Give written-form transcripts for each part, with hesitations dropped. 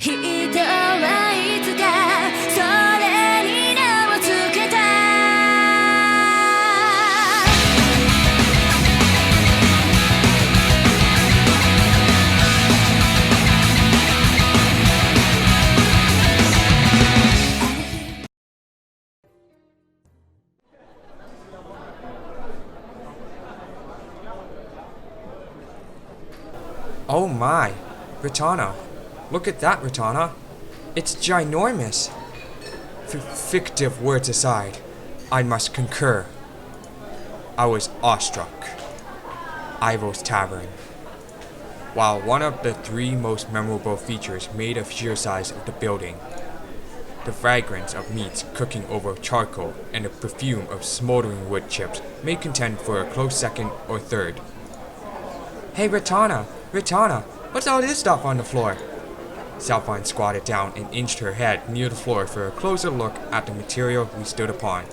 人はいつかそれに名をつけた Oh my, Ratana. Look at that, Ratana. It's ginormous. Fictive words aside, I must concur. I was awestruck. Eyvel's Tavern. While one of the three most memorable features made of sheer size of the building, the fragrance of meats cooking over charcoal and the perfume of smoldering wood chips may contend for a close second or third. Hey Ratana, Ratana, what's all this stuff on the floor? Salphine squatted down and inched her head near the floor for a closer look at the material we stood upon.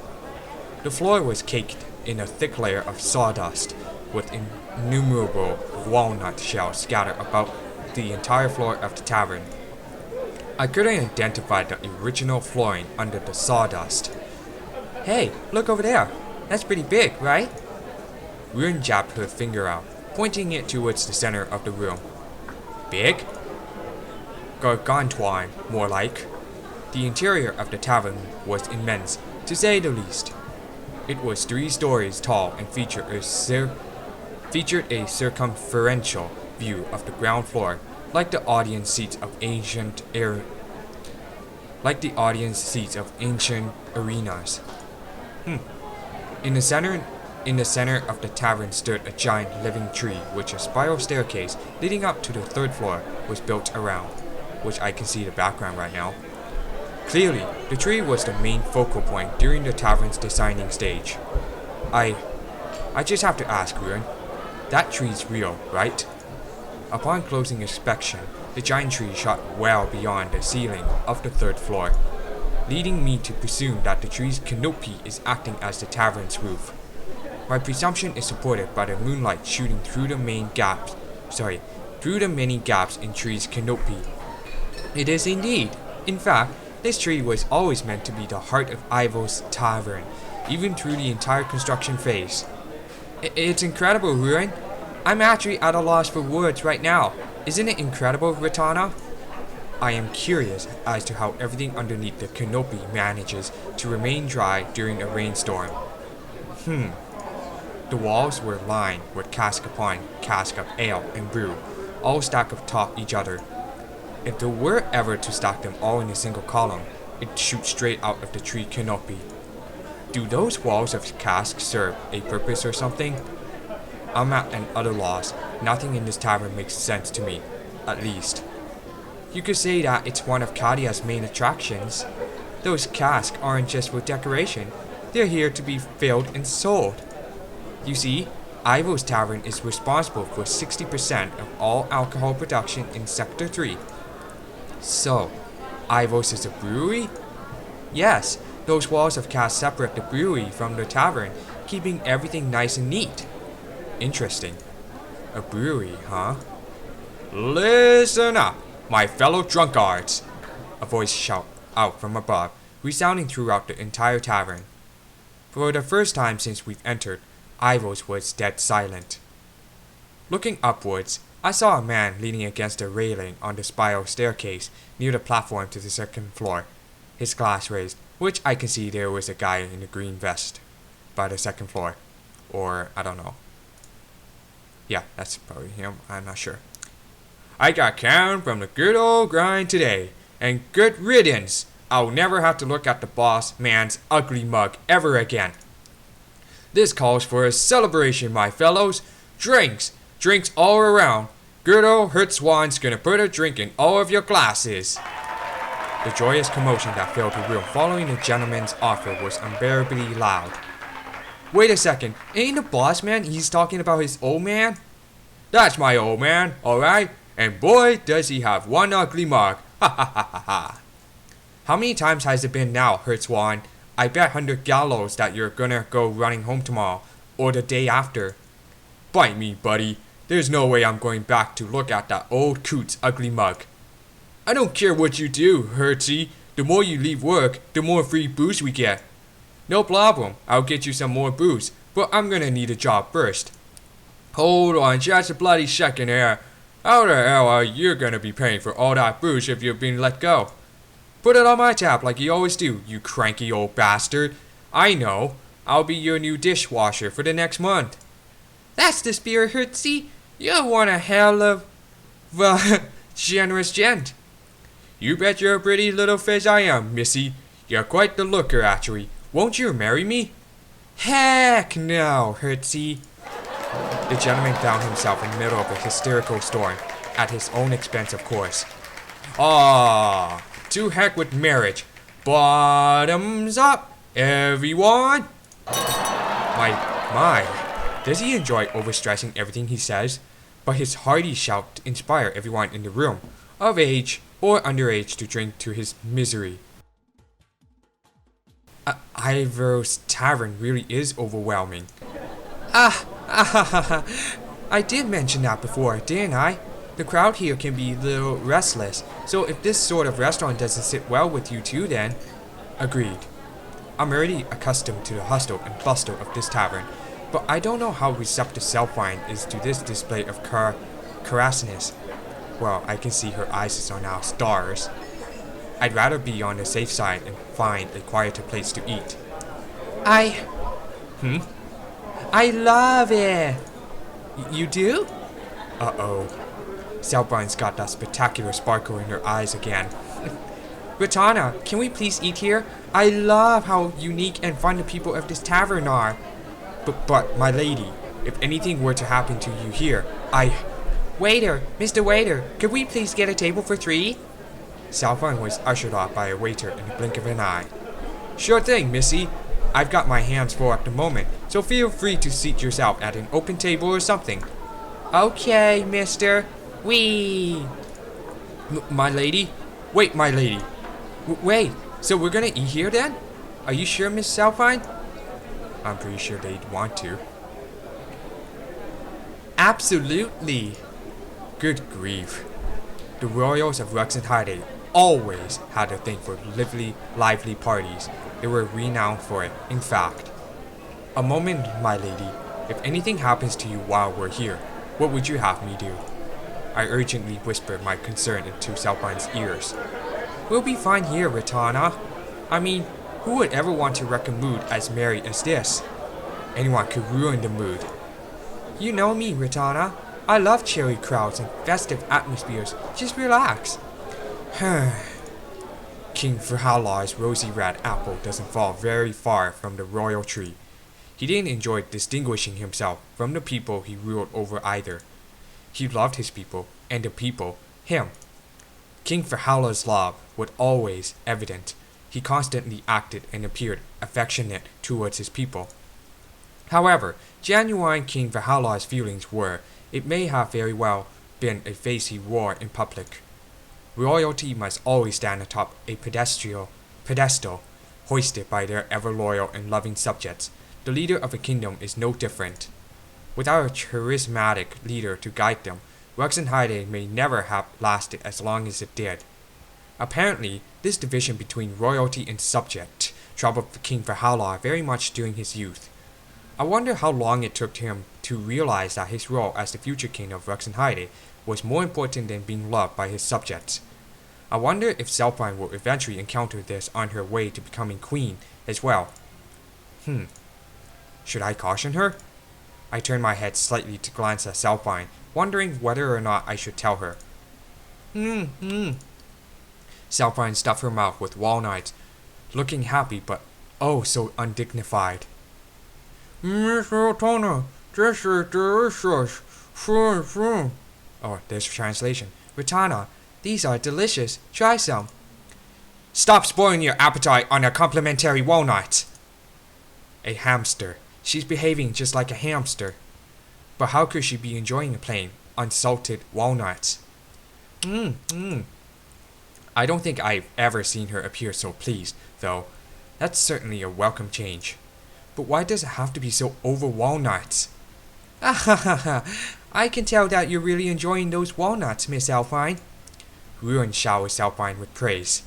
The floor was caked in a thick layer of sawdust, with innumerable walnut shells scattered about the entire floor of the tavern. I couldn't identify the original flooring under the sawdust. Hey, look over there. That's pretty big, right? Ruin jabbed her finger out, pointing it towards the center of the room. Big? Gargantuan, more like. The interior of the tavern was immense, to say the least. It was 3 stories tall and featured a circumferential view of the ground floor, like the audience seats of ancient arenas. In the center of the tavern stood a giant living tree, which a spiral staircase leading up to the 3rd floor was built around, which I can see the background right now. Clearly, the tree was the main focal point during the tavern's designing stage. I just have to ask, Ruin, that tree's real, right? Upon closing inspection, the giant tree shot well beyond the ceiling of the 3rd floor, leading me to presume that the tree's canopy is acting as the tavern's roof. My presumption is supported by the moonlight shooting through the many gaps in tree's canopy. It is indeed. In fact, this tree was always meant to be the heart of Eyvel's Tavern, even through the entire construction phase. It's incredible, Ruin. I'm actually at a loss for words right now. Isn't it incredible, Ratana? I am curious as to how everything underneath the canopy manages to remain dry during a rainstorm. The walls were lined with cask upon cask of ale and brew, all stacked atop each other. If there were ever to stack them all in a single column, it'd shoot straight out of the tree canopy. Do those walls of casks serve a purpose or something? I'm at an utter loss. Nothing in this tavern makes sense to me, at least. You could say that it's one of Kadia's main attractions. Those casks aren't just for decoration, they're here to be filled and sold. You see, Eyvel's Tavern is responsible for 60% of all alcohol production in Sector 3. So, Eyvel's is a brewery? Yes, those walls of casks separate the brewery from the tavern, keeping everything nice and neat. Interesting. A brewery, huh? Listen up, my fellow drunkards! A voice shouted out from above, resounding throughout the entire tavern. For the first time since we've entered, Eyvel's was dead silent. Looking upwards, I saw a man leaning against a railing on the spiral staircase near the platform to the 2nd floor, his glass raised, which I can see there was a guy in a green vest by the 2nd floor. Or, I don't know. Yeah, that's probably him, I'm not sure. I got down from the good old grind today, and good riddance! I'll never have to look at the boss man's ugly mug ever again. This calls for a celebration, my fellows. Drinks! Drinks all around. Good old Hertzwan's gonna put a drink in all of your glasses. The joyous commotion that filled the room following the gentleman's offer was unbearably loud. Wait a second, ain't the boss man he's talking about his old man? That's my old man, alright? And boy, does he have one ugly mug. Ha ha ha ha ha. How many times has it been now, Hertzwan? I bet 100 gallows that you're gonna go running home tomorrow, or the day after. Bite me, buddy. There's no way I'm going back to look at that old coot's ugly mug. I don't care what you do, Hertzie. The more you leave work, the more free booze we get. No problem, I'll get you some more booze, but I'm gonna need a job first. Hold on just a bloody second here. How the hell are you gonna be paying for all that booze if you've been let go? Put it on my tab like you always do, you cranky old bastard. I know. I'll be your new dishwasher for the next month. That's the spirit, Hertzie. You're one a hell of, generous gent. You bet your pretty little face I am, missy. You're quite the looker, actually. Won't you marry me? Heck no, Hertzie. The gentleman found himself in the middle of a hysterical storm, at his own expense, of course. Ah, to heck with marriage. Bottoms up, everyone. My, does he enjoy overstressing everything he says? But his hearty shout inspire everyone in the room, of age or underage, to drink to his misery. Eyvel's Tavern really is overwhelming. I did mention that before, didn't I? The crowd here can be a little restless, so if this sort of restaurant doesn't sit well with you too, then... Agreed. I'm already accustomed to the hustle and bustle of this tavern, but I don't know how receptive Selfine is to this display of crassness. Well, I can see her eyes are now stars. I'd rather be on the safe side and find a quieter place to eat. I love it! You do? Uh-oh. Selfine's got that spectacular sparkle in her eyes again. Ratana, can we please eat here? I love how unique and fun the people of this tavern are. But, my lady, if anything were to happen to you here, Waiter, Mr. Waiter, could we please get a table for 3? Selfine was ushered off by a waiter in the blink of an eye. Sure thing, missy. I've got my hands full at the moment, so feel free to seat yourself at an open table or something. Okay, mister. Wee. My lady? Wait, my lady. Wait, so we're gonna eat here then? Are you sure, Miss Selfine? I'm pretty sure they'd want to. Absolutely. Good grief. The royals of Ruxenheide always had a thing for lively parties. They were renowned for it, in fact. A moment, my lady. If anything happens to you while we're here, what would you have me do? I urgently whispered my concern into Selfine's ears. We'll be fine here, Ratana. I mean, who would ever want to wreck a mood as merry as this? Anyone could ruin the mood. You know me, Ratana. I love cheery crowds and festive atmospheres. Just relax. King Valhalla's rosy red apple doesn't fall very far from the royal tree. He didn't enjoy distinguishing himself from the people he ruled over either. He loved his people, and the people, him. King Valhalla's love was always evident. He constantly acted and appeared affectionate towards his people. However, genuine King Valhalla's feelings were, it may have very well been a face he wore in public. Royalty must always stand atop a pedestal hoisted by their ever-loyal and loving subjects. The leader of a kingdom is no different. Without a charismatic leader to guide them, Ruxenheide may never have lasted as long as it did. Apparently, this division between royalty and subject troubled King Valhalla very much during his youth. I wonder how long it took him to realize that his role as the future king of Ruxenheide was more important than being loved by his subjects. I wonder if Selfine will eventually encounter this on her way to becoming queen as well. Should I caution her? I turned my head slightly to glance at Selfine, wondering whether or not I should tell her. Selfine stuffed her mouth with walnuts, looking happy but oh so undignified. Miss Ratana, this is delicious. Oh, there's a translation. Ratana, these are delicious. Try some. Stop spoiling your appetite on a complimentary walnut. A hamster. She's behaving just like a hamster. But how could she be enjoying the plain, unsalted walnuts? I don't think I've ever seen her appear so pleased, though. That's certainly a welcome change. But why does it have to be so over walnuts? I can tell that you're really enjoying those walnuts, Miss Alpine. Ruin showers Alpine with praise.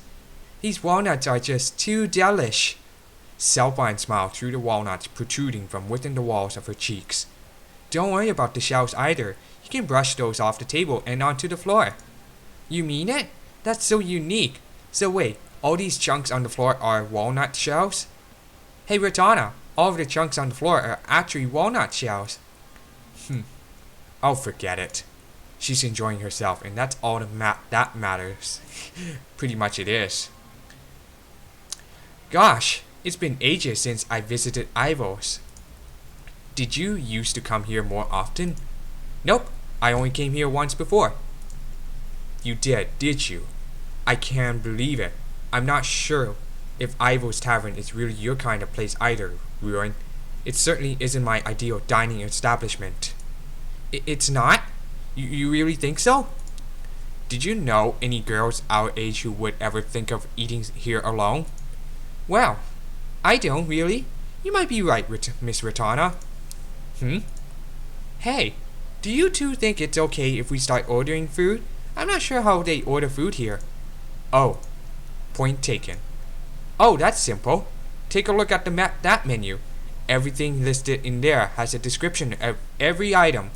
These walnuts are just too delish. Alpine smiled through the walnuts protruding from within the walls of her cheeks. Don't worry about the shells either. You can brush those off the table and onto the floor. You mean it? That's so unique. So wait, all these chunks on the floor are walnut shells? Hey Ratana, all of the chunks on the floor are actually walnut shells. I'll forget it. She's enjoying herself and that's all that matters. Pretty much it is. Gosh, it's been ages since I visited Eyvel's. Did you used to come here more often? Nope, I only came here once before. You did you? I can't believe it. I'm not sure if Eyvel's Tavern is really your kind of place either, Ruin. It certainly isn't my ideal dining establishment. It's not? You really think so? Did you know any girls our age who would ever think of eating here alone? Well, I don't really. You might be right, Miss Ratana. Hey, do you two think it's okay if we start ordering food? I'm not sure how they order food here. Oh, point taken. Oh, that's simple. Take a look at that menu. Everything listed in there has a description of every item.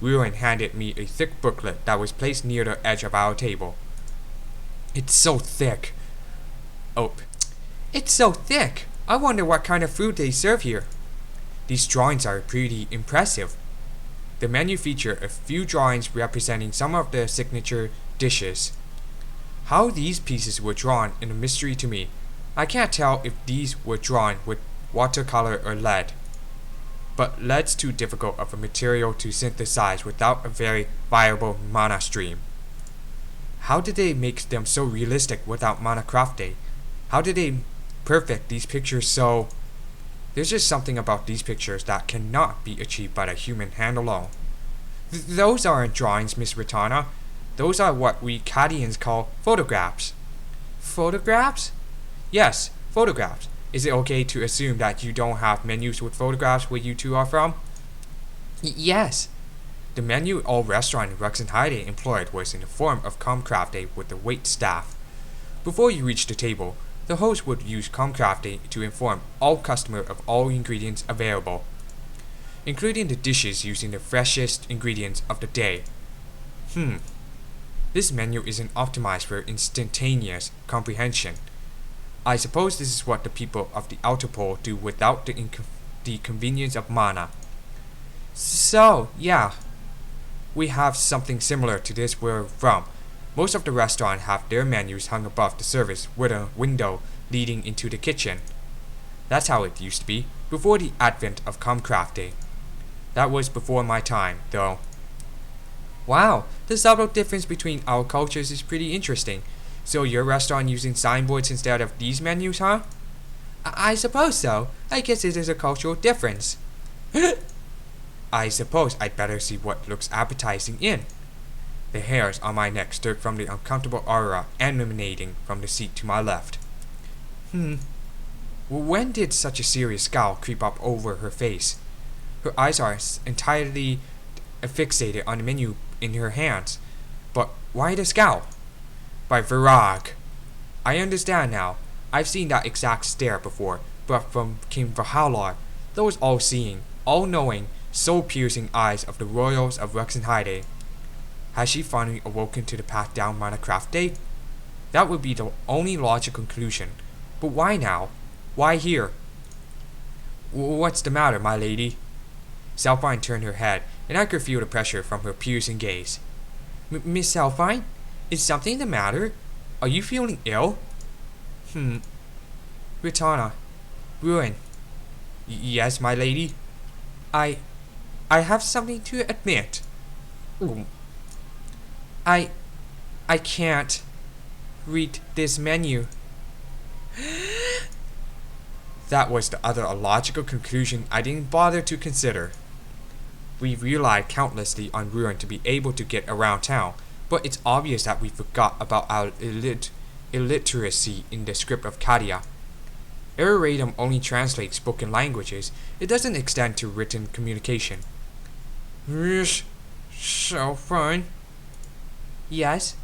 Ruin handed me a thick booklet that was placed near the edge of our table. It's so thick. Oh, it's so thick. I wonder what kind of food they serve here. These drawings are pretty impressive. The menu features a few drawings representing some of the signature dishes. How these pieces were drawn is a mystery to me. I can't tell if these were drawn with watercolor or lead. But lead's too difficult of a material to synthesize without a very viable mana stream. How did they make them so realistic without mana crafting? How did they perfect these pictures so... There's just something about these pictures that cannot be achieved by the human hand alone. Those aren't drawings, Miss Ratana. Those are what we Cadians call photographs. Photographs? Yes, photographs. Is it okay to assume that you don't have menus with photographs where you two are from? Yes. The menu all restaurant in Ruxenheide employed was in the form of comcrafting with the wait staff. Before you reach the table, the host would use comcrafting to inform all customers of all ingredients available, including the dishes using the freshest ingredients of the day. This menu isn't optimized for instantaneous comprehension. I suppose this is what the people of the Outer Pole do without the convenience of mana. So, yeah. We have something similar to this where we're from. Most of the restaurants have their menus hung above the service with a window leading into the kitchen. That's how it used to be, before the advent of comcrafting. That was before my time, though. Wow, the subtle difference between our cultures is pretty interesting. So your restaurant using signboards instead of these menus, huh? I suppose so. I guess it is a cultural difference. I suppose I'd better see what looks appetizing in. The hairs on my neck stirred from the uncomfortable aura emanating from the seat to my left. When did such a serious scowl creep up over her face? Her eyes are entirely fixated on the menu in her hands. But why the scowl? By Virag. I understand now. I've seen that exact stare before, but from King Valhalla, those all-seeing, all-knowing, soul-piercing eyes of the royals of Ruxenheide. Has she finally awoken to the path down Minecraft? That would be the only logical conclusion. But why now? Why here? What's the matter, my lady? Salphine turned her head, and I could feel the pressure from her piercing gaze. Miss Salphine? Is something the matter? Are you feeling ill? Ritana. Ruin. Yes, my lady? I have something to admit. I can't read this menu. That was the other illogical conclusion I didn't bother to consider. We relied countlessly on Ruin to be able to get around town, but it's obvious that we forgot about our illiteracy in the script of Kadia. Erratum only translates spoken languages, it doesn't extend to written communication. So fine. Yes?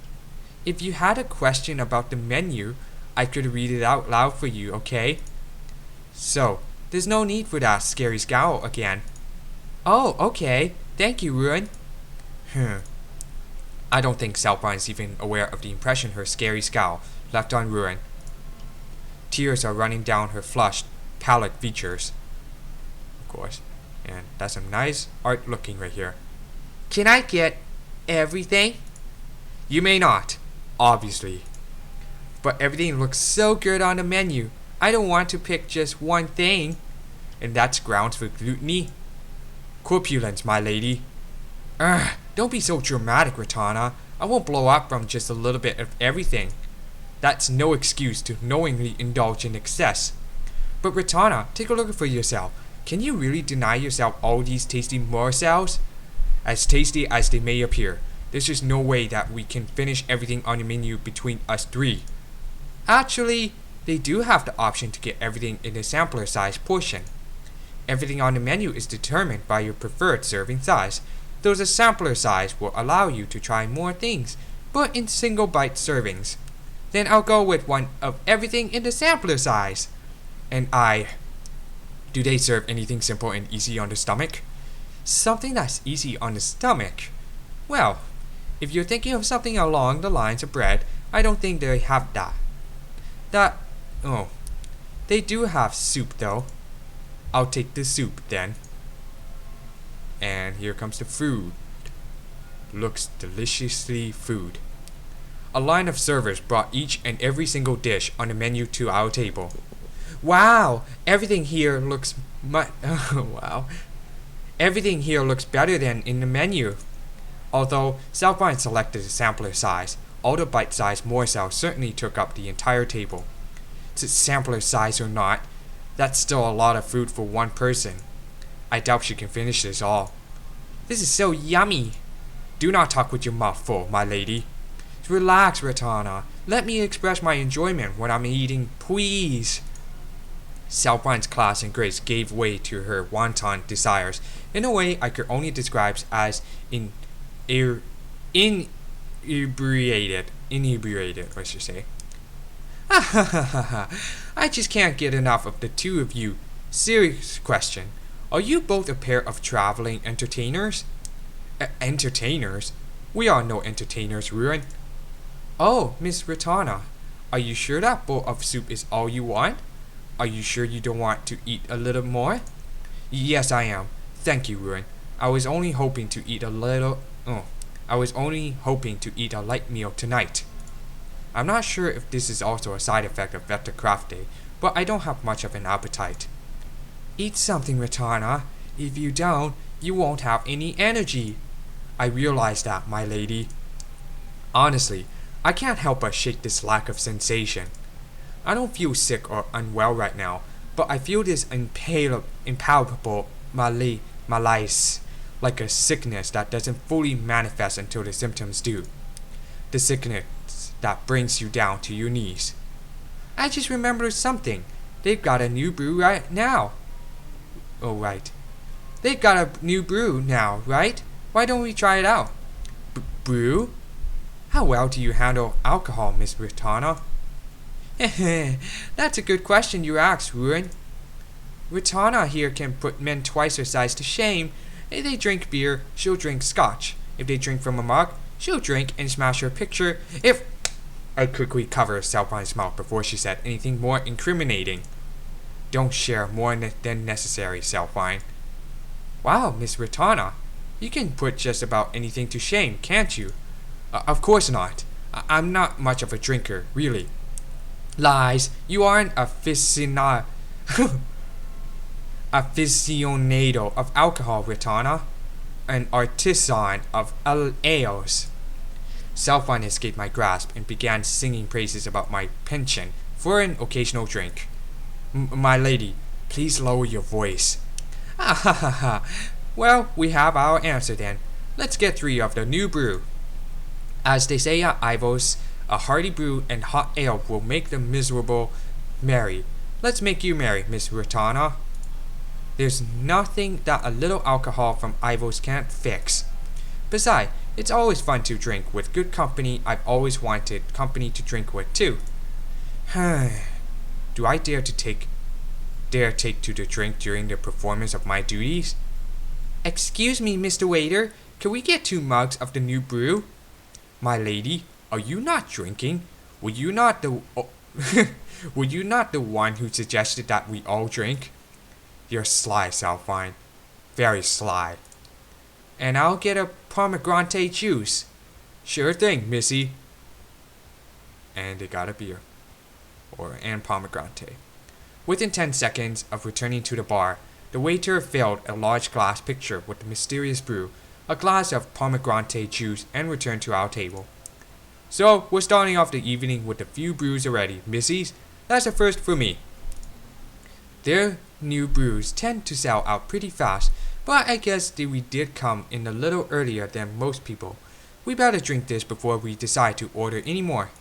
If you had a question about the menu, I could read it out loud for you, okay? So, there's no need for that scary scowl again. Oh, okay. Thank you, Ruin. I don't think Salpine's even aware of the impression her scary scowl left on Ruin. Tears are running down her flushed, pallid features. Of course. And that's some nice art looking right here. Can I get everything? You may not, obviously. But everything looks so good on the menu. I don't want to pick just one thing. And that's grounds for gluttony. Corpulence, my lady. Don't be so dramatic, Ratana. I won't blow up from just a little bit of everything. That's no excuse to knowingly indulge in excess. But Ratana, take a look for yourself. Can you really deny yourself all these tasty morsels? As tasty as they may appear, there's just no way that we can finish everything on the menu between us three. Actually, they do have the option to get everything in the sampler size portion. Everything on the menu is determined by your preferred serving size, though the sampler size will allow you to try more things, but in single bite servings. Then I'll go with one of everything in the sampler size. And do they serve anything simple and easy on the stomach? Something that's easy on the stomach? Well, if you're thinking of something along the lines of bread, I don't think they have that. They do have soup though. I'll take the soup then. And here comes the food. Looks deliciously food. A line of servers brought each and every single dish on the menu to our table. Wow, everything here looks Everything here looks better than in the menu. Although Salpine selected the sampler size, all the bite-sized morsels certainly took up the entire table. To sampler size or not, that's still a lot of food for one person. I doubt she can finish this all. This is so yummy. Do not talk with your mouth full, my lady. Relax, Ratana. Let me express my enjoyment when I'm eating, please. Salpine's class and grace gave way to her wanton desires in a way I could only describe as inebriated, I should say. I just can't get enough of the two of you. Serious question. Are you both a pair of traveling entertainers? Entertainers? We are no entertainers, Ruin. Oh, Miss Ratana, are you sure that bowl of soup is all you want? Are you sure you don't want to eat a little more? Yes, I am. Thank you, Ruin. I was only hoping to eat a light meal tonight. I'm not sure if this is also a side effect of Vector Craft Day, but I don't have much of an appetite. Eat something, Ratana. If you don't, you won't have any energy. I realize that, my lady. Honestly, I can't help but shake this lack of sensation. I don't feel sick or unwell right now, but I feel this impalpable malaise, like a sickness that doesn't fully manifest until the symptoms do. The sickness that brings you down to your knees. I just remembered something. They've got a new brew right now. Oh, right. They've got a new brew now, right? Why don't we try it out? Brew? How well do you handle alcohol, Miss Ratana? That's a good question you ask, Ruin. Ratana here can put men twice her size to shame. If they drink beer, she'll drink scotch. If they drink from a mug, she'll drink and smash her picture. I quickly covered Salpine's mouth before she said anything more incriminating. Don't share more than necessary, Salpine. Wow, Miss Ratana, you can put just about anything to shame, can't you? Of course not. I'm not much of a drinker, really. Lies. You are an aficionado of alcohol, Ratana. An artisan of ales. Salpine escaped my grasp and began singing praises about my penchant for an occasional drink. My lady, please lower your voice. Well, we have our answer then. Let's get 3 of the new brew. As they say at Eyvel's, a hearty brew and hot ale will make the miserable merry. Let's make you merry, Miss Ratana. There's nothing that a little alcohol from Eyvel's can't fix. Besides, It's always fun to drink with good company. I've always wanted company to drink with too. Do I dare take to the drink during the performance of my duties? Excuse me, Mr. Waiter, can we get 2 mugs of the new brew? My lady, are you not drinking? Were you not the were you not the one who suggested that we all drink? You're sly, Salfine. Very sly. And I'll get a pomegranate juice. Sure thing, missy. And they got a beer. And pomegranate. Within 10 seconds of returning to the bar, the waiter filled a large glass pitcher with the mysterious brew, a glass of pomegranate juice, and returned to our table. So, we're starting off the evening with a few brews already, missies. That's a first for me. Their new brews tend to sell out pretty fast, but I guess we did come in a little earlier than most people. We better drink this before we decide to order any more.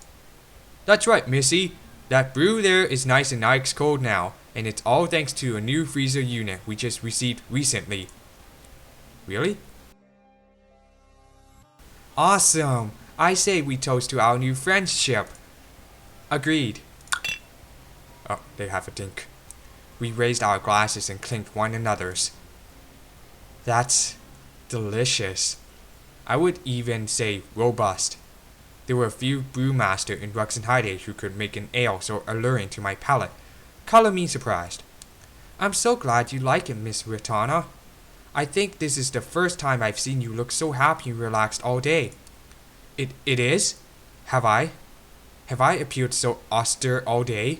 That's right, missy. That brew there is nice and ice cold now, and it's all thanks to a new freezer unit we just received recently. Really? Awesome! I say we toast to our new friendship. Agreed. Oh, they have a drink. We raised our glasses and clinked one another's. That's delicious. I would even say robust. There were a few brewmasters in Ruxenheide who could make an ale so alluring to my palate. Color me surprised. I'm so glad you like it, Miss Ritana. I think this is the first time I've seen you look so happy and relaxed all day. It is? Have I? Have I appeared so austere all day?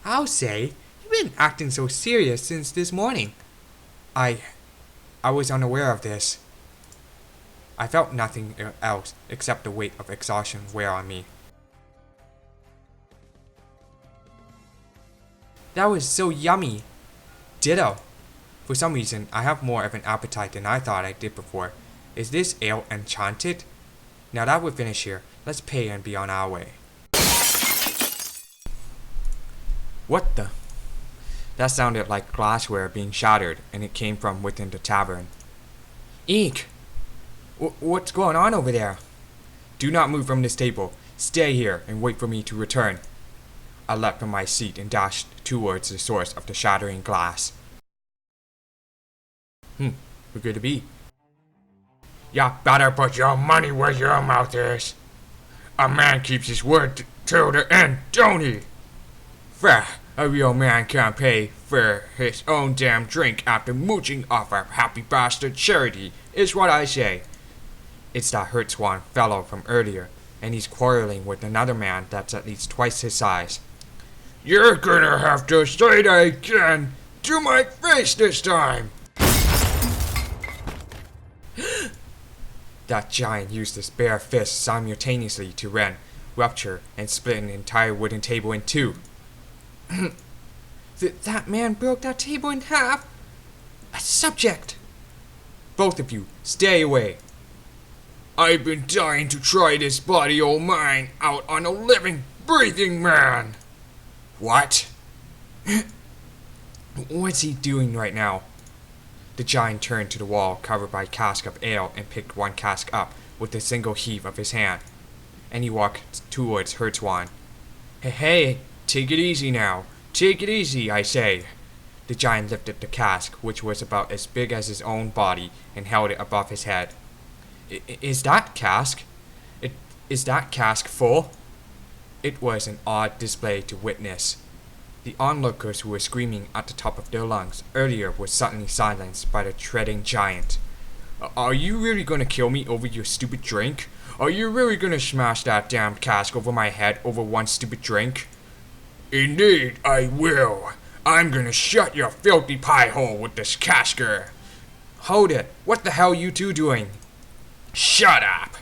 I'll say, you've been acting so serious since this morning. I was unaware of this. I felt nothing else except the weight of exhaustion wear on me. That was so yummy. Ditto. For some reason, I have more of an appetite than I thought I did before. Is this ale enchanted? Now that we're finished here, let's pay and be on our way. What the? That sounded like glassware being shattered, and it came from within the tavern. Eek! What's going on over there? Do not move from this table. Stay here and wait for me to return. I leapt from my seat and dashed towards the source of the shattering glass. Who could it be? You better put your money where your mouth is. A man keeps his word till the end, don't he? Fair, a real man can't pay for his own damn drink after mooching off a happy bastard charity, is what I say. It's that Hertzwan fellow from earlier, and he's quarreling with another man that's at least twice his size. You're gonna have to say that again, to my face this time! That giant used his bare fist simultaneously to rend, rupture, and split an entire wooden table in two. That man broke that table in half? A subject! Both of you, stay away. I've been dying to try this body o' mine out on a living, breathing man. What? What's he doing right now? The giant turned to the wall covered by a cask of ale and picked one cask up with a single heave of his hand. And he walked towards Hertzwan. Hey, take it easy now. Take it easy, I say. The giant lifted the cask, which was about as big as his own body, and held it above his head. Is that cask full? It was an odd display to witness. The onlookers who were screaming at the top of their lungs earlier were suddenly silenced by the treading giant. Are you really gonna kill me over your stupid drink? Are you really gonna smash that damn cask over my head over one stupid drink? Indeed, I will. I'm gonna shut your filthy pie hole with this casker. Hold it. What the hell are you two doing? Shut up!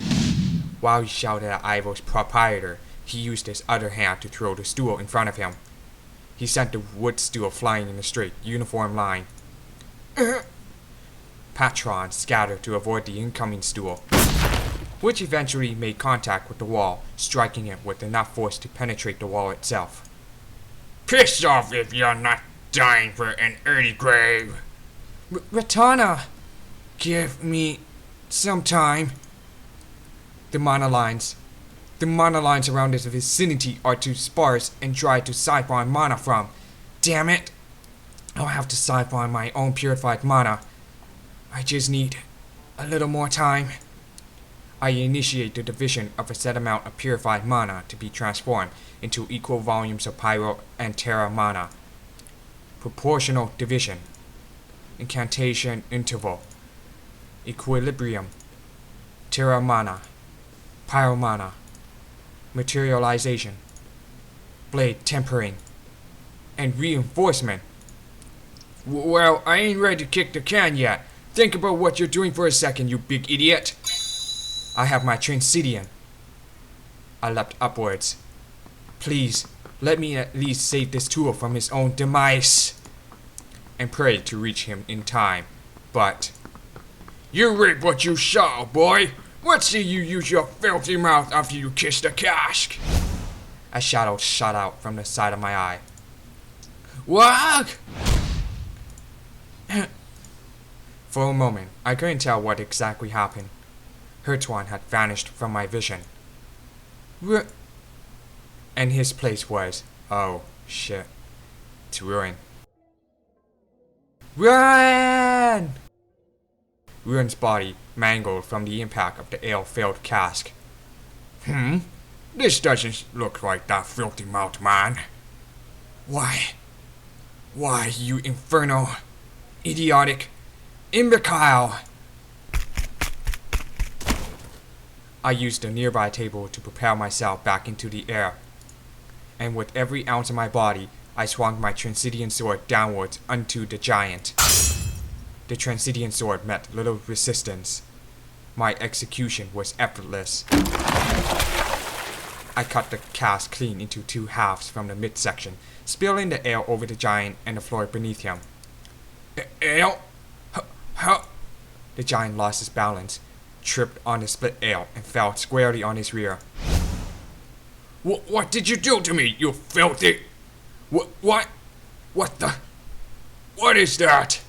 While he shouted at Eyvel's proprietor, he used his other hand to throw the stool in front of him. He sent the wood stool flying in a straight, uniform line. Patron scattered to avoid the incoming stool, which eventually made contact with the wall, striking it with enough force to penetrate the wall itself. Piss off if you're not dying for an early grave! Ratana! Give me some time. The mana lines. The mana lines around this vicinity are too sparse and dry to siphon mana from. Damn it! I'll have to siphon my own purified mana. I just need a little more time. I initiate the division of a set amount of purified mana to be transformed into equal volumes of Pyro and Terra mana. Proportional division. Incantation interval. Equilibrium. Terra mana. Pyro mana. Materialization. Blade tempering. And reinforcement. Well, I ain't ready to kick the can yet. Think about what you're doing for a second, you big idiot. I have my Transidian. I leapt upwards. Please, let me at least save this tool from his own demise. And prayed to reach him in time. But... You reap what you sow, boy. Let's see you use your filthy mouth after you kiss the cask. A shadow shot out from the side of my eye. What? For a moment, I couldn't tell what exactly happened. Hertuan had vanished from my vision. And his place was, oh shit, to ruin. Run! Ruin's body mangled from the impact of the ale-filled cask. This doesn't look like that filthy mouth man. Why, you infernal, idiotic, imbecile! I used a nearby table to propel myself back into the air, and with every ounce of my body, I swung my Transidian sword downwards unto the giant. The Transidian sword met little resistance. My execution was effortless. I cut the cask clean into two halves from the midsection, spilling the ale over the giant and the floor beneath him. Ale? How? The giant lost his balance, tripped on the split ale, and fell squarely on his rear. What did you do to me, you filthy... What the... What is that?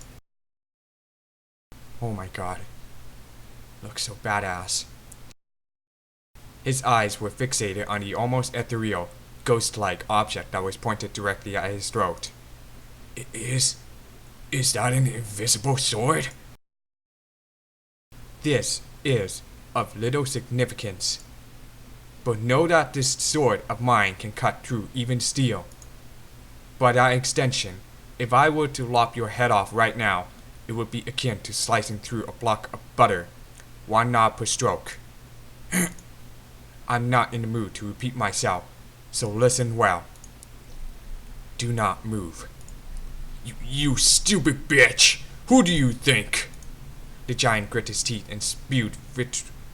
Oh my god. Looks so badass. His eyes were fixated on the almost ethereal, ghost-like object that was pointed directly at his throat. Is that an invisible sword? This is of little significance. But know that this sword of mine can cut through even steel. By that extension, if I were to lop your head off right now, it would be akin to slicing through a block of butter, one knob per stroke. I'm not in the mood to repeat myself, so listen well. Do not move. You stupid bitch! Who do you think? The giant grit his teeth and spewed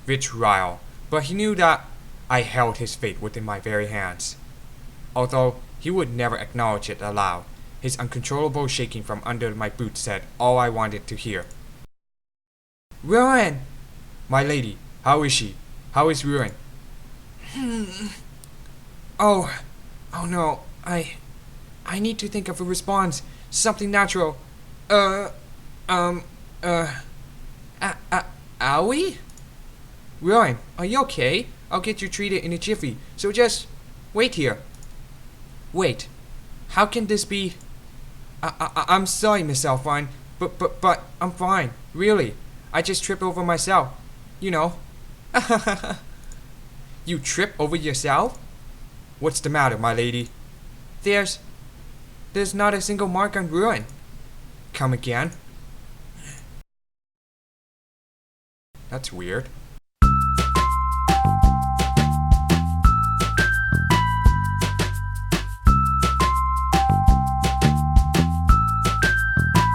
vitriol, but he knew that I held his fate within my very hands. Although he would never acknowledge it aloud, his uncontrollable shaking from under my boots said all I wanted to hear. Ruin! My lady, how is she? How is Ruin? Oh no, I need to think of a response. Something natural. Owie? Ruin, are you okay? I'll get you treated in a jiffy, so just wait here. Wait, how can this be? I'm sorry, Miss Alphine, but I'm fine, really. I just tripped over myself, you know. You trip over yourself? What's the matter, my lady? There's not a single mark on Ruin. Come again? That's weird.